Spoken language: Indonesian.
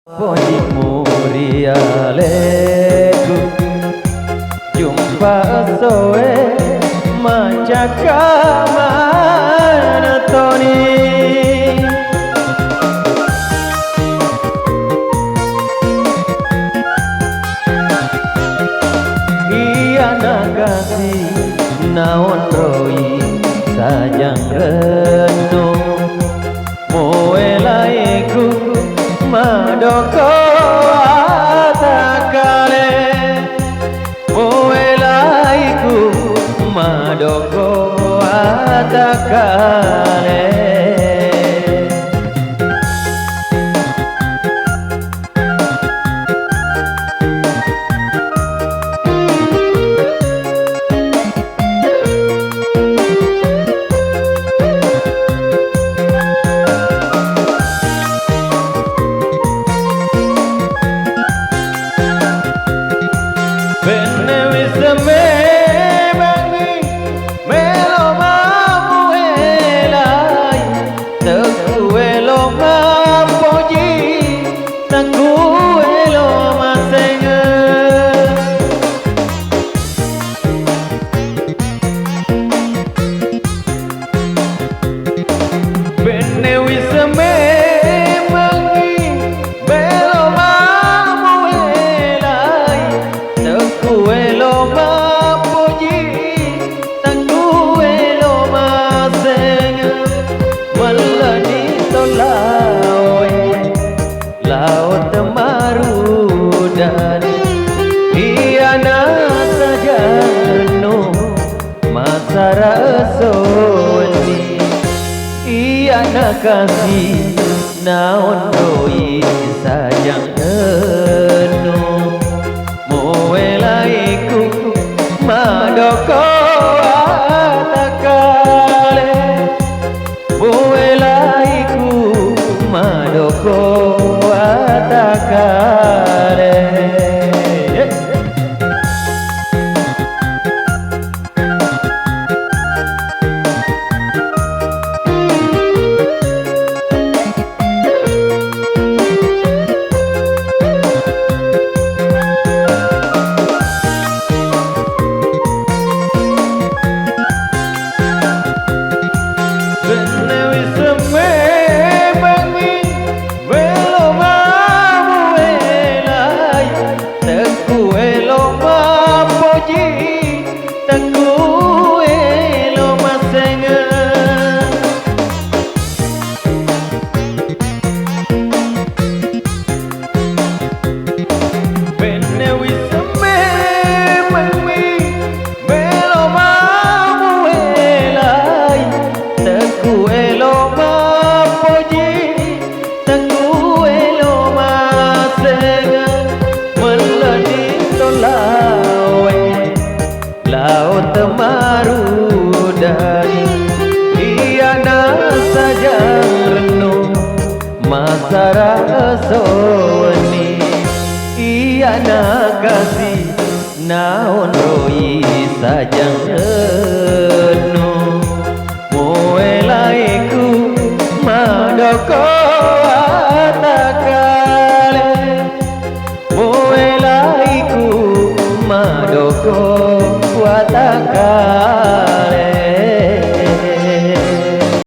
Poni murialeku jumpa soe mancakamana toni iya nagasi naon roi sajang renung moelaiku madoko atakale moelaiku madoko atakale Sarasoni iya nakasih naon doi sajang enu moelaiku madoko atakale moelaiku madoko atakale Sarasoni iya nakasih naon roi sajang enu moelaiku madoko